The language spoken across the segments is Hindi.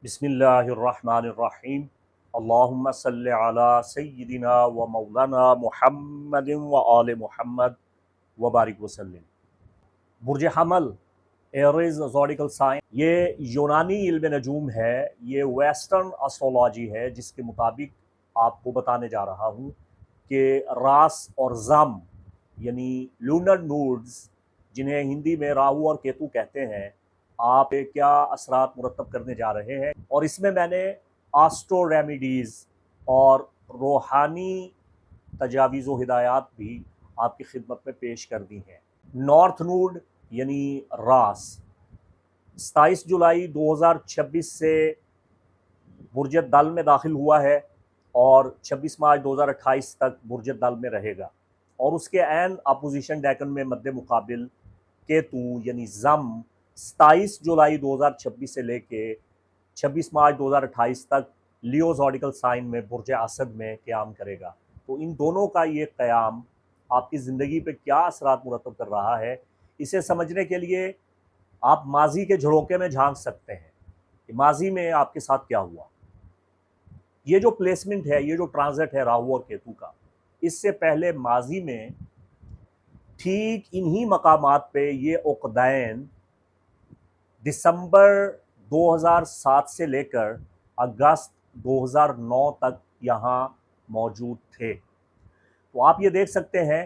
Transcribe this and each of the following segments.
बिस्मिल्लाहिर्रहमानिर्रहीम। अल्लाहुम्मा सल्लि अला सय्यिदिना व मौलाना मुहम्मदिन व आले मुहम्मद व बारिक वसल्लम। बुर्ज हमल एरीज ज़ोडिकल साइन ये यूनानी इल्म नजूम है, ये वेस्टर्न एस्ट्रोलॉजी है, जिसके मुताबिक आपको बताने जा रहा हूँ कि रास और जम यानी लूनर नूड्स, जिन्हें हिंदी में राहु और केतु कहते हैं, आप पे क्या असरात मुरतब करने जा रहे हैं। और इसमें मैंने आस्ट्रो रेमिडीज़ और रूहानी तजावीज़ व हिदायत भी आपकी खिदमत में पेश कर दी हैं। नॉर्थ नूड यानी रास 27 जुलाई 2026 से बुर्ज दल में दाखिल हुआ है और 26 मार्च 2028 तक बुर्ज दल में रहेगा। और उसके एन अपोजिशन डेकन में मद्दे मुकाबिल केतु यानी जम 27 जुलाई 2026 से लेके 26 मार्च 2028 तक लियो ज़ोडिकल साइन में बुर्ज असद में क़याम करेगा। तो इन दोनों का ये क़याम आपकी ज़िंदगी पे क्या असरात मुरतब कर रहा है, इसे समझने के लिए आप माजी के झरोके में झांक सकते हैं कि माजी में आपके साथ क्या हुआ। ये जो प्लेसमेंट है, ये जो ट्रांजिट है राहु और केतु का, इससे पहले माजी में ठीक इन्हीं मकामात पे ये उक़दैन दिसंबर 2007 से लेकर अगस्त 2009 तक यहाँ मौजूद थे। तो आप ये देख सकते हैं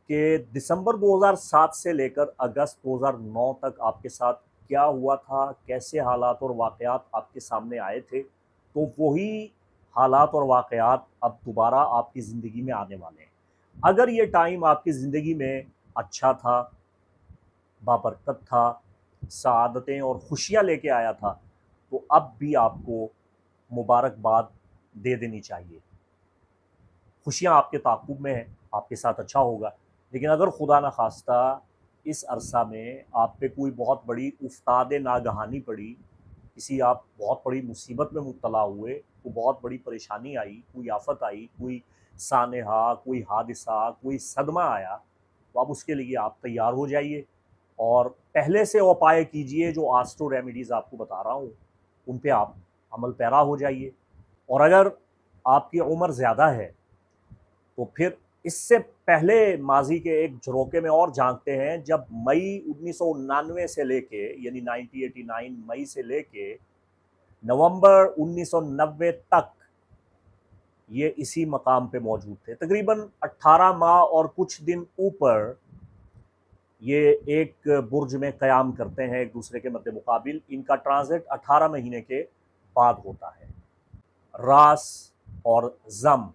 कि दिसंबर 2007 से लेकर अगस्त 2009 तक आपके साथ क्या हुआ था, कैसे हालात और वाक़यात आपके सामने आए थे। तो वही हालात और वाक़यात अब दोबारा आपकी ज़िंदगी में आने वाले हैं। अगर ये टाइम आपकी ज़िंदगी में अच्छा था, बाबरकत था, सआदतें और खुशियाँ लेके आया था, तो अब भी आपको मुबारकबाद दे देनी चाहिए। खुशियाँ आपके ताक़ुब में हैं, आपके साथ अच्छा होगा। लेकिन अगर खुदा न खास्ता इस अरसा में आप पे कोई बहुत बड़ी उफ्ताद नागहानी पड़ी, किसी आप बहुत बड़ी मुसीबत में मुब्तला हुए, कोई बहुत बड़ी परेशानी आई, कोई आफ़त आई, कोई सानेहा, कोई हादिसा, कोई सदमा आया, तो अब उसके लिए आप तैयार हो जाइए और पहले से उपाय कीजिए। जो आस्ट्रो रेमेडीज़ आपको बता रहा हूँ, उन पे आप अमल पैरा हो जाइए। और अगर आपकी उम्र ज़्यादा है तो फिर इससे पहले माजी के एक झरोके में और झांकते हैं, जब मई 1999 से लेके यानी 1989 मई से लेके नवंबर 1990 तक ये इसी मकाम पे मौजूद थे। तकरीबन 18 माह और कुछ दिन ऊपर ये एक बुर्ज में क़याम करते हैं एक दूसरे के मद्दे मुकाबिल। इनका ट्रांजिट 18 महीने के बाद होता है। रास और जम,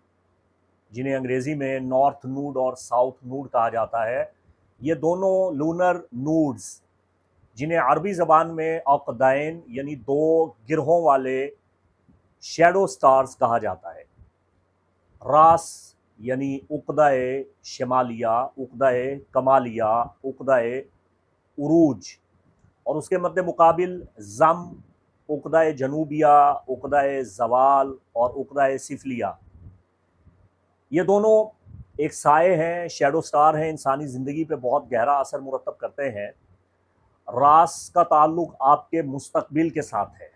जिन्हें अंग्रेज़ी में नॉर्थ नूड और साउथ नूड कहा जाता है, ये दोनों लूनर नूड्स, जिन्हें अरबी ज़बान में औक़दैन यानी दो गिरहों वाले शैडो स्टार्स कहा जाता है। रास यानी उक़्दा-ए शमालिया, उक़्दा-ए कमालिया, उक़्दा-ए उरूज, और उसके मद्दे मुकाबिल जम, उक़्दा-ए जनूबिया, उक़्दा-ए ज़वाल और उक़्दा-ए सिफलिया। ये दोनों एक साए हैं, शैडो स्टार हैं, इंसानी ज़िंदगी पे बहुत गहरा असर मुरतब करते हैं। रास का ताल्लुक़ आपके मुस्तक़बिल के साथ है,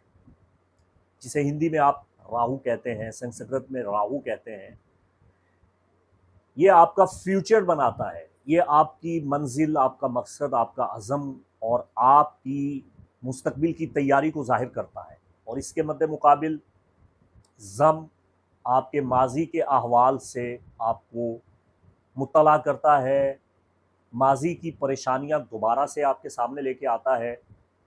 जिसे हिंदी में आप राहु कहते हैं, संस्कृत में राहु कहते हैं। ये आपका फ्यूचर बनाता है, ये आपकी मंजिल, आपका मकसद, आपका अज़म और आपकी मुस्तक़बिल की तैयारी को ज़ाहिर करता है। और इसके मद्दे मुकाबिल ज़म आपके माजी के अहवाल से आपको मुत्तला करता है, माजी की परेशानियां दोबारा से आपके सामने लेके आता है।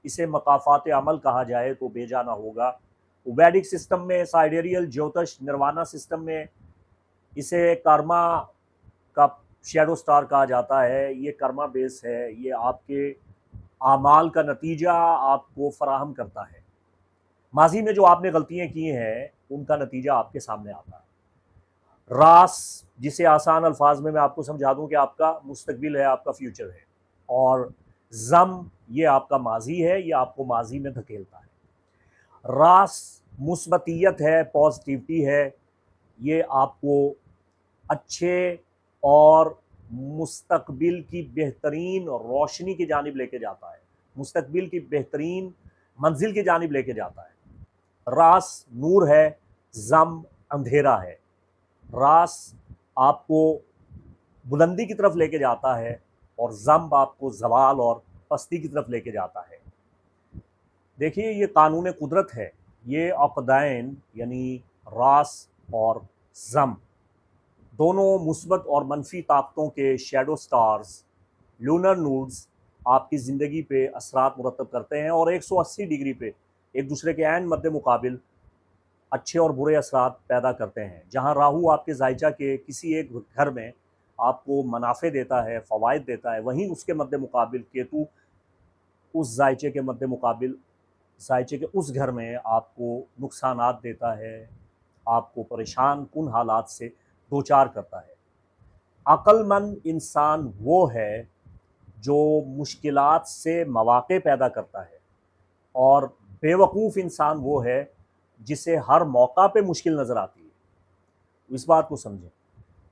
इसे मकाफ़ात अमल कहा जाए तो बेजा ना होगा। वैदिक सिस्टम में, साइडेरियल ज्योतिष निर्वाणा सिस्टम में इसे कर्मा का शैडो स्टार कहा जाता है। ये कर्मा बेस है, ये आपके आमाल का नतीजा आपको फ़राहम करता है। माजी में जो आपने गलतियाँ की हैं, उनका नतीजा आपके सामने आता है। रास, जिसे आसान अल्फाज में मैं आपको समझा दूं कि आपका मुस्तकबिल है, आपका फ्यूचर है, और जम ये आपका माजी है, ये आपको माजी में धकेलता है। रास मुस्बतियत है, पॉजिटिविटी है, ये आपको अच्छे और मुस्तकबिल की बेहतरीन रोशनी की जानिब लेके जाता है, मुस्तकबिल की बेहतरीन मंजिल की जानिब लेके जाता है। रास नूर है, जम अंधेरा है। रास आपको बुलंदी की तरफ लेके जाता है और जम आपको जवाल और पस्ती की तरफ लेके जाता है। देखिए, ये कानून कुदरत है। ये अक़दैन यानी रास और जम दोनों मुस्बत और मनफी ताकतों के शैडो स्टार्स, लूनर नूड्स आपकी ज़िंदगी पे असरात मुरतब करते हैं और 180 डिग्री पे एक दूसरे के ऐन मद्दे मुकाबिल अच्छे और बुरे असरात पैदा करते हैं। जहाँ राहु आपके जायचा के किसी एक घर में आपको मुनाफ़े देता है, फ़वाइद देता है, वहीं उसके मद्दे मुकाबिल केतु उस जायचे के मद्दे मुकाबिल जायचे के उस घर में आपको नुकसानात देता है, आपको परेशान कुन हालात से दो चार करता है। अक्लमंद इंसान वो है जो मुश्किलात से मौक़े पैदा करता है और बेवकूफ़ इंसान वो है जिसे हर मौका पे मुश्किल नज़र आती है। इस बात को समझें।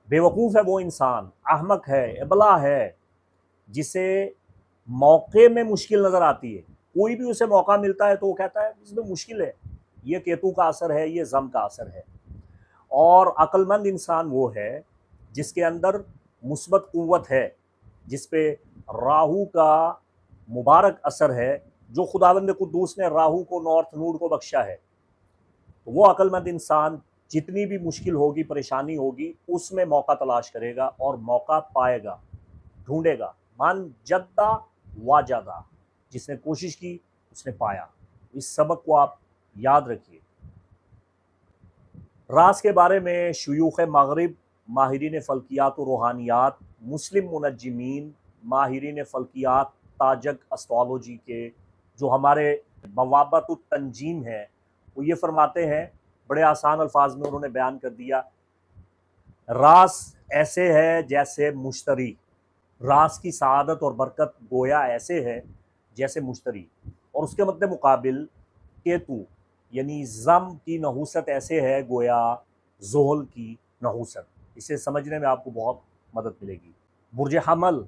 बेवकूफ़ है वो इंसान, अहमक है, अबला है, जिसे मौके में मुश्किल नज़र आती है। कोई भी उसे मौका मिलता है तो वो कहता है इसमें मुश्किल है, ये केतु का असर है, ये जम का असर है। और अक्लमंद इंसान वो है जिसके अंदर मुस्बत क़ुव्वत है, जिस पे राहु का मुबारक असर है, जो खुदावंद कुद्दूस ने राहु को नॉर्थ नूड को बख्शा है। तो वो अक्लमंद इंसान जितनी भी मुश्किल होगी, परेशानी होगी, उसमें मौका तलाश करेगा और मौका पाएगा, ढूंढेगा। मन जद्दा वाजदा, जिसने कोशिश की उसने पाया। इस सबक को आप याद रखिए। रास के बारे में शुयूख़ मग़रिब, माहिरीन फ़ल्कियात और रूहानियात, मुस्लिम मुनज्जिमीन, माहिरीन फ़ल्कियात, ताजक एस्ट्रोलॉजी के जो हमारे बवाबतुत तंजीम है, वो ये फरमाते हैं, बड़े आसान अल्फाज में उन्होंने बयान कर दिया, रास ऐसे है जैसे मुश्तरी। रास की सआदत और बरकत गोया ऐसे है जैसे मुश्तरी, और उसके मद्दे मुकाबिल केतु यानी जम की नहूसत ऐसे है गोया ज़ोहल की नहूसत। इसे समझने में आपको बहुत मदद मिलेगी। बुर्ज हमल,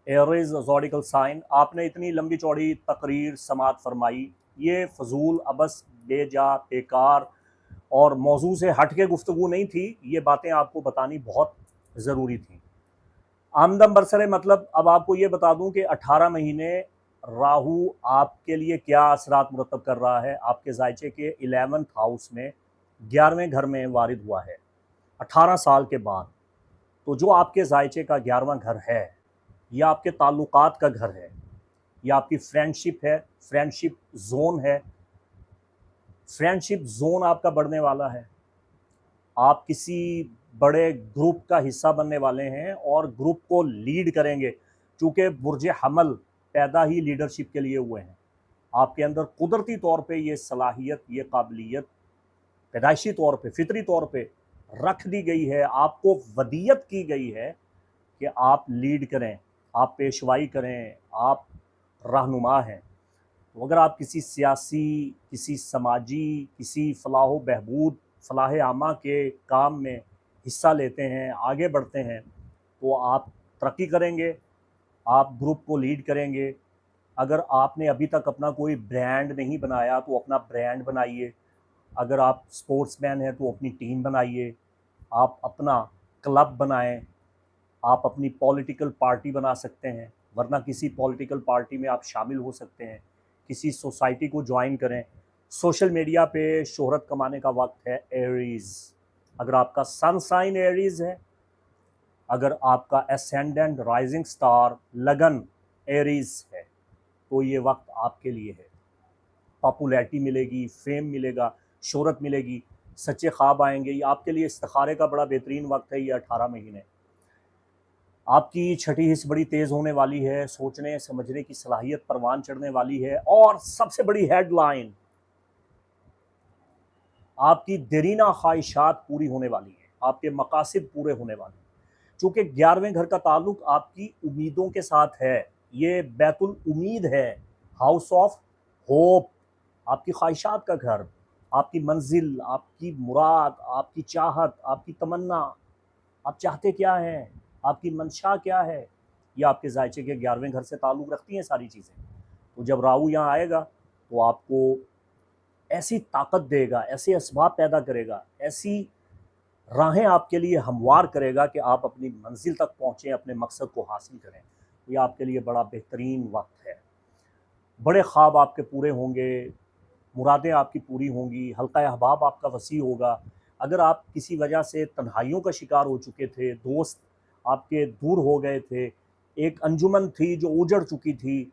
एरीज़ ज़ोडिकल साइन, आपने इतनी लंबी चौड़ी तकरीर समात फरमाई, ये फजूल अबस बेजा बेकार और मौजू से हट के गुफ्तगू नहीं थी। ये बातें आपको बतानी बहुत ज़रूरी थी। आमदम बरसरे मतलब अब आपको ये बता दूं कि 18 महीने राहु आपके लिए क्या असरात मुरतब कर रहा है। आपके जायचे के 11th हाउस में 11वें घर में वारिद हुआ है 18 साल के बाद। तो जो आपके जायचे का 11वां घर है, यह आपके ताल्लुकात का घर है, यह आपकी फ्रेंडशिप है, फ्रेंडशिप जोन है। फ्रेंडशिप जोन आपका बढ़ने वाला है। आप किसी बड़े ग्रुप का हिस्सा बनने वाले हैं और ग्रुप को लीड करेंगे, चूँकि बुर्ज हमल पैदा ही लीडरशिप के लिए हुए हैं। आपके अंदर कुदरती तौर पे ये सलाहियत, ये काबिलियत पैदाइशी तौर पे, फितरी तौर पे रख दी गई है, आपको वदीयत की गई है कि आप लीड करें, आप पेशवाई करें, आप रहनुमा हैं। तो अगर आप किसी सियासी, किसी समाजी, किसी फलाह व बहबूद, फलाह आमा के काम में हिस्सा लेते हैं, आगे बढ़ते हैं, तो आप तरक्की करेंगे, आप ग्रुप को लीड करेंगे। अगर आपने अभी तक अपना कोई ब्रांड नहीं बनाया तो अपना ब्रांड बनाइए। अगर आप स्पोर्ट्समैन हैं तो अपनी टीम बनाइए, आप अपना क्लब बनाएं, आप अपनी पॉलिटिकल पार्टी बना सकते हैं, वरना किसी पॉलिटिकल पार्टी में आप शामिल हो सकते हैं, किसी सोसाइटी को ज्वाइन करें। सोशल मीडिया पे शोहरत कमाने का वक्त है एरीज़। अगर आपका सन साइन एरीज़ है, अगर आपका एसेंडेंट राइजिंग स्टार लगन एरीज़ है, तो ये वक्त आपके लिए है। पॉपुलैरिटी मिलेगी, फेम मिलेगा, शोहरत मिलेगी, सच्चे ख्वाब आएंगे। ये आपके लिए इस्तिखारे का बड़ा बेहतरीन वक्त है। ये 18 महीने आपकी छठी हिस्स बड़ी तेज़ होने वाली है, सोचने समझने की सलाहियत परवान चढ़ने वाली है। और सबसे बड़ी हेडलाइन, आपकी देरीना ख्वाहिशात पूरी होने वाली है, आपके मकासद पूरे होने वाले हैं। चूँकि 11वें घर का ताल्लुक आपकी उम्मीदों के साथ है, ये बैतुल उम्मीद है, हाउस ऑफ होप, आपकी ख्वाहिशात का घर, आपकी मंजिल, आपकी मुराद, आपकी चाहत, आपकी तमन्ना, आप चाहते क्या हैं, आपकी मंशा क्या है, ये आपके जायचे के 11वें घर से ताल्लुक़ रखती हैं सारी चीज़ें। तो जब राहु यहाँ आएगा तो आपको ऐसी ताकत देगा, ऐसे असबाब पैदा करेगा, ऐसी राहें आपके लिए हमवार करेगा कि आप अपनी मंजिल तक पहुँचें, अपने मकसद को हासिल करें। ये आपके लिए बड़ा बेहतरीन वक्त है। बड़े ख्वाब आपके पूरे होंगे, मुरादें आपकी पूरी होंगी, हल्का अहबाब आपका वसी होगा। अगर आप किसी वजह से तन्हाइयों का शिकार हो चुके थे, दोस्त आपके दूर हो गए थे, एक अंजुमन थी जो उजड़ चुकी थी,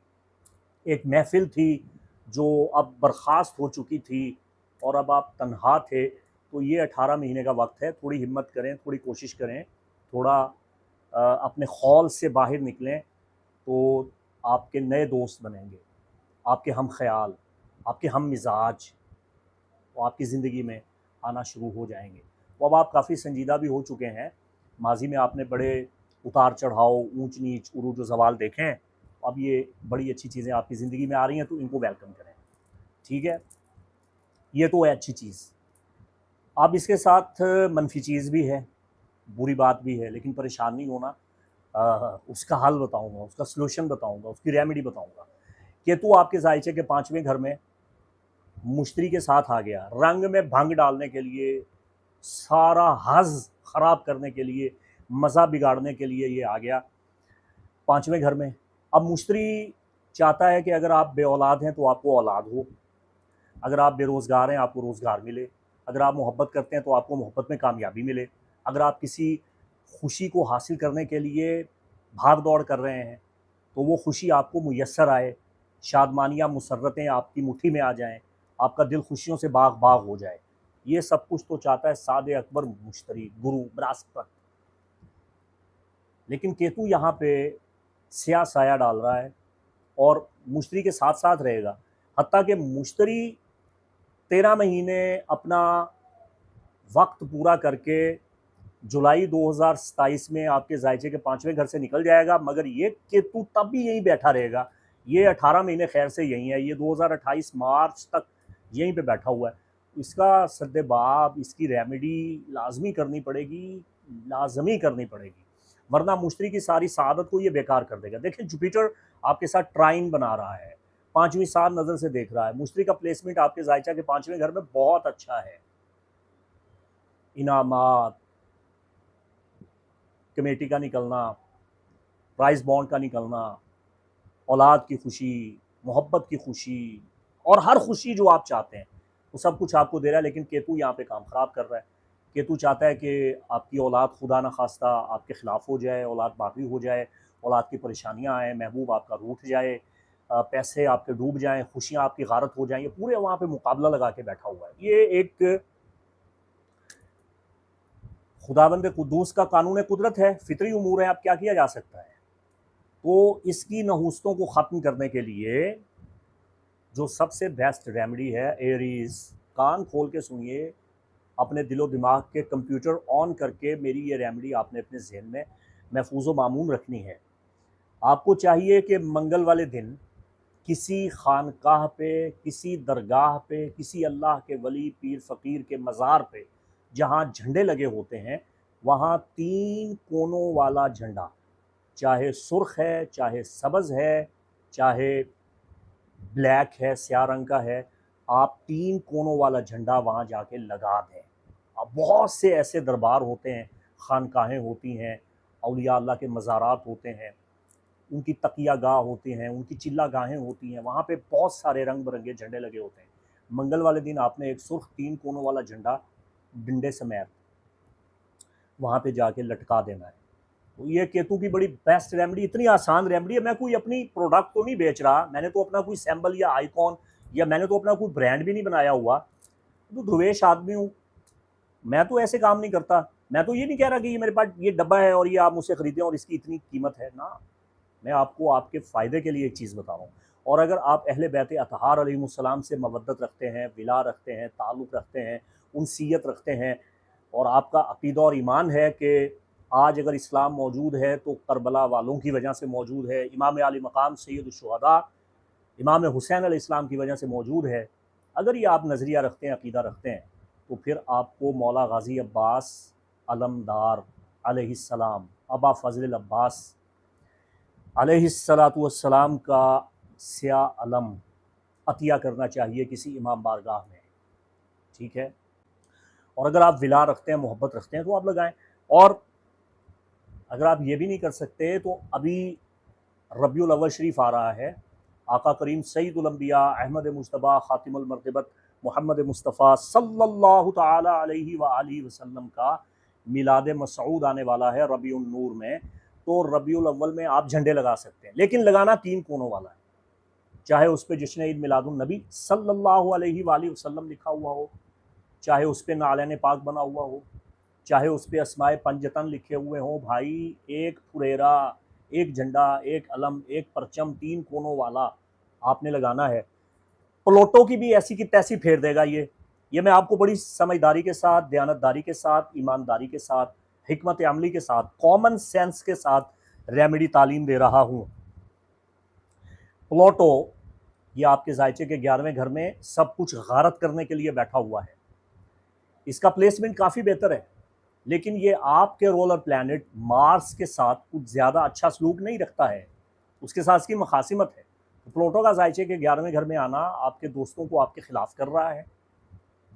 एक महफिल थी जो अब बर्खास्त हो चुकी थी और अब आप तन्हा थे, तो ये 18 महीने का वक्त है। थोड़ी हिम्मत करें, थोड़ी कोशिश करें, थोड़ा अपने खौल से बाहर निकलें, तो आपके नए दोस्त बनेंगे, आपके हम ख्याल, आपके हम मिजाज वो आपकी ज़िंदगी में आना शुरू हो जाएंगे। तो अब आप काफ़ी संजीदा भी हो चुके हैं। माजी में आपने बड़े उतार चढ़ाव, ऊंच नीच, उरूज व ज़वाल देखे हैं। अब ये बड़ी अच्छी चीज़ें आपकी ज़िंदगी में आ रही हैं, तो इनको वेलकम करें। ठीक है, ये तो है अच्छी चीज़। अब इसके साथ मनफी चीज़ भी है, बुरी बात भी है, लेकिन परेशान नहीं होना। उसका हल बताऊंगा, उसका सलूशन बताऊंगा, उसकी रेमेडी बताऊंगा। केतु आपके जायचे के 5वें घर में मुश्तरी के साथ आ गया, रंग में भंग डालने के लिए, सारा हज ख़राब करने के लिए, मज़ा बिगाड़ने के लिए ये आ गया 5वें घर में। अब मुश्तरी चाहता है कि अगर आप बे औलाद हैं तो आपको औलाद हो, अगर आप बेरोज़गार हैं आपको रोज़गार मिले, अगर आप मोहब्बत करते हैं तो आपको मोहब्बत में कामयाबी मिले, अगर आप किसी खुशी को हासिल करने के लिए भाग दौड़ कर रहे हैं तो वो खुशी आपको मुयस्सर आए, शादमानियाँ मुसर्रतें आपकी मुट्ठी में आ जाएं, आपका दिल खुशियों से बाग बाग हो जाए। ये सब कुछ तो चाहता है सादे अकबर मुश्तरी, गुरु बृहस्पति। लेकिन केतु यहाँ पे स्याह साया डाल रहा है और मुश्तरी के साथ साथ रहेगा। हत्ता कि मुश्तरी 13 महीने अपना वक्त पूरा करके जुलाई 2027 में आपके जायचे के 5वें घर से निकल जाएगा, मगर ये केतु तब भी यहीं बैठा रहेगा। ये 18 महीने खैर से यहीं है, ये 2028 मार्च तक यहीं पे बैठा हुआ है। इसका सद्देबाब, इसकी रेमेडी लाजमी करनी पड़ेगी, लाजमी करनी पड़ेगी, वरना मुश्तरी की सारी सादत को ये बेकार कर देगा। देखिए, जुपिटर आपके साथ ट्राइन बना रहा है, 5वीं सात नज़र से देख रहा है। मुश्तरी का प्लेसमेंट आपके जायचा के 5वें घर में बहुत अच्छा है। इनामात, कमेटी का निकलना, प्राइस बॉन्ड का निकलना, औलाद की खुशी, मोहब्बत की खुशी और हर खुशी जो आप चाहते हैं वो सब कुछ आपको दे रहा है। लेकिन केतु यहाँ पे काम ख़राब कर रहा है। केतु चाहता है कि आपकी औलाद खुदा न खास्ता आपके ख़िलाफ़ हो जाए, औलाद बागी हो जाए, औलाद की परेशानियाँ आएँ, महबूब आपका रूठ जाए, पैसे आपके डूब जाएँ, खुशियाँ आपकी गारत हो जाएँ। ये पूरे वहाँ पे मुकाबला लगा के बैठा हुआ है। ये एक खुदाबंद कुद्दूस का कानून कुदरत है, फितरी उमूर है, अब क्या किया जा सकता है। तो इसकी नहूस्तों को ख़त्म करने के लिए जो सबसे बेस्ट रेमेडी है, एरीज़, कान खोल के सुनिए, अपने दिलो दिमाग के कंप्यूटर ऑन करके मेरी ये रेमेडी आपने अपने जहन में महफूज व मामून रखनी है। आपको चाहिए कि मंगल वाले दिन किसी खानकाह पे, किसी दरगाह पे, किसी अल्लाह के वली, पीर फ़कीर के मज़ार पे जहाँ झंडे लगे होते हैं, वहाँ 3 कोनों वाला झंडा, चाहे सुर्ख है, चाहे सब्ज़ है, चाहे ब्लैक है, स्याह रंग का है, आप 3 कोनों वाला झंडा वहाँ जाके लगा दें। अब बहुत से ऐसे दरबार होते हैं, खानकाहें होती हैं, औलिया अल्लाह के मज़ारात होते हैं, उनकी तकिया गाह होती हैं, उनकी चिल्ला गाहें होती हैं, वहाँ पे बहुत सारे रंग बिरंगे झंडे लगे होते हैं। मंगल वाले दिन आपने एक सुर्ख 3 कोनों वाला झंडा डंडे समेत वहाँ पे जाके लटका देना है। तो ये केतु की बड़ी बेस्ट रेमेडी, इतनी आसान रेमेडी है। मैं कोई अपनी प्रोडक्ट तो नहीं बेच रहा, मैंने तो अपना कोई सैम्बल या आइकॉन या मैंने तो अपना कोई ब्रांड भी नहीं बनाया हुआ। तो ध्रुवेश आदमी हूँ, मैं तो ऐसे काम नहीं करता। मैं तो ये नहीं कह रहा कि ये मेरे पास ये डब्बा है और ये आप मुझसे खरीदें और इसकी इतनी कीमत है ना। मैं आपको आपके फ़ायदे के लिए एक चीज़ बता रहा हूँ। और अगर आप अहले बैत अतहार अलैहिमुस्सलाम से मवद्दत रखते हैं, विला रखते हैं, ताल्लुक़ रखते हैं, उनसीयत रखते हैं, और आपका अक़ीदा और ईमान है कि आज अगर इस्लाम मौजूद है तो करबला वालों की वजह से मौजूद है, इमाम आली मकाम सैयदुश्शुहदा इमाम हुसैन अलैहिस्सलाम की वजह से मौजूद है, अगर ये आप नज़रिया रखते हैं, अक़ीदा रखते हैं, तो फिर आपको मौला गाज़ी अब्बास अलमदार अलैहिस्सलाम, अबा फ़ज़ल अब्बास अलैहिस्सलातु वस्सलाम का स्याह अलम अतिया करना चाहिए किसी इमाम बारगाह में। ठीक है। और अगर आप विला रखते हैं, मोहब्बत रखते हैं तो आप लगाएं। और अगर आप ये भी नहीं कर सकते तो अभी रबीउल अव्वल शरीफ आ रहा है। आका करीम सईदुल अंबिया अहमद मुज्तबा खातिमुल मरतबत मोहम्मद मुस्तफ़ा सल्लल्लाहु ताला अलैहि व आलिहि वसल्लम का मिलाद मसऊद आने वाला है रबीउन नूर में। तो रबीउल अव्वल में आप झंडे लगा सकते हैं, लेकिन लगाना 3 कोनों वाला है। चाहे उस पर जश्न ईद मिलादुन नबी सल्लल्लाहु अलैहि व आलिहि वसल्लम लिखा हुआ हो, चाहे उस पर नालैन पाक बना हुआ हो, चाहे उस पर अस्माए पंजतन लिखे हुए हों। भाई एक फुरेरा, एक झंडा, एक अलम, एक परचम 3 कोनों वाला आपने लगाना है। प्लोटो की भी ऐसी की तैसी फेर देगा ये मैं आपको बड़ी समझदारी के साथ, दयानतदारी के साथ, ईमानदारी के साथ, हिकमत अमली के साथ, कॉमन सेंस के साथ रेमेडी तालीम दे रहा हूँ। प्लोटो ये आपके जायचे के 11वें घर में सब कुछ गारत करने के लिए बैठा हुआ है। इसका प्लेसमेंट काफ़ी बेहतर है, लेकिन ये आपके रोलर प्लैनेट मार्स के साथ कुछ ज़्यादा अच्छा सलूक नहीं रखता है, उसके साथ इसकी मखासिमत है। तो प्लूटो का जायचे के 11वें घर में आना आपके दोस्तों को आपके खिलाफ कर रहा है।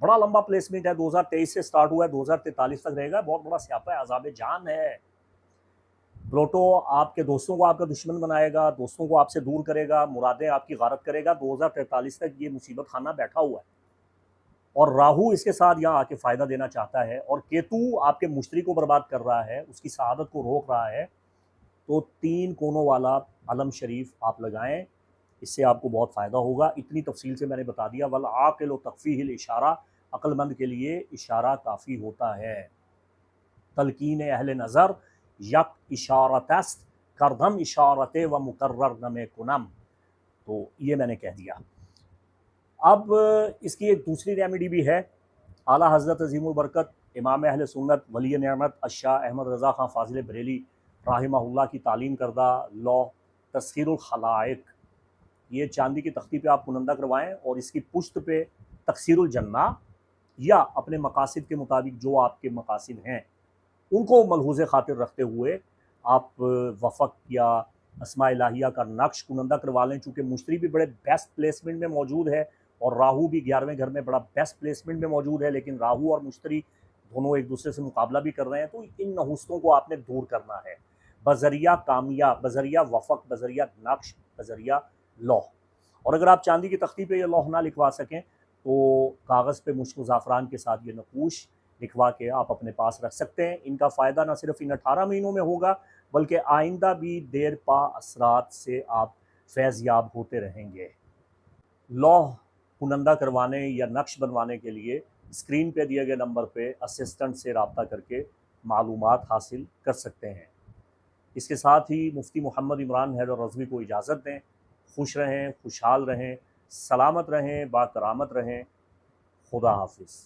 बड़ा लंबा प्लेसमेंट है, 2023 से स्टार्ट हुआ है, 2043 तक रहेगा। बहुत बड़ा स्यापा है, अजाब जान है। प्लूटो आपके दोस्तों को आपका दुश्मन बनाएगा, दोस्तों को आपसे दूर करेगा, मुरादें आपकी गारत करेगा। 2043 तक ये मुसीबत खाना बैठा हुआ है। और राहु इसके साथ यहाँ आके फ़ायदा देना चाहता है, और केतु आपके मुश्तरी को बर्बाद कर रहा है, उसकी शहादत को रोक रहा है। तो 3 कोनों वाला अलम शरीफ आप लगाएं, इससे आपको बहुत फ़ायदा होगा। इतनी तफसील से मैंने बता दिया। वल आक़िल तकफ़ीहिल इशारा, अक्लमंद के लिए इशारा काफ़ी होता है। तलकीन अहले नज़र यक इशारतस्त करदम इशारत व मुकर्रर नमे कुनम। तो ये मैंने कह दिया। अब इसकी एक दूसरी रेमेडी भी है। आला हज़रत अज़ीमुल बरकत इमाम अहले सुन्नत वली नेमत अशाह अहमद रज़ा ख़ान फ़ाज़िल बरेली राहिमहुल्लाह की तालीम करदा लौ तस्खीरुल खलाइक, ये चांदी की तख्ती पे आप कुनंदा करवाएं और इसकी पुश्त पे तक्सीरुल जन्ना या अपने मकासिद के मुताबिक जो आपके मकासिद हैं उनको मलहूज़ खातिर रखते हुए आप वफ़क या अस्मा इलाहिया का नक्श कुनंदा करवा लें। चूँकि मुश्तरी भी बड़े बेस्ट प्लेसमेंट में मौजूद है और राहू भी 11वें घर में बड़ा बेस्ट प्लेसमेंट में मौजूद है, लेकिन राहू और मुश्तरी दोनों एक दूसरे से मुकाबला भी कर रहे हैं। तो इन नहुस्तों को आपने दूर करना है बज़रिया कामिया, बज़रिया वफ़क, बज़रिया नक्श, बज़रिया लौह। और अगर आप चांदी की तख्ती पे ये लौह ना लिखवा सकें तो कागज़ पे मुश्क ज़ाफ़रान के साथ ये नकूश लिखवा के आप अपने पास रख सकते हैं। इनका फ़ायदा न सिर्फ इन 18 महीनों में होगा, बल्कि आइंदा भी देर पा असरात से आप फैज़याब होते रहेंगे। लौह कुनंदा करवाने या नक्श बनवाने के लिए स्क्रीन पे दिए गए नंबर पे असिस्टेंट से रब्ता करके मालूमात हासिल कर सकते हैं। इसके साथ ही मुफ्ती मोहम्मद इमरान हैदर रज़वी को इजाज़त दें। खुश रहें, खुशहाल रहें, सलामत रहें, बाकरामत रहें। खुदा हाफिज़।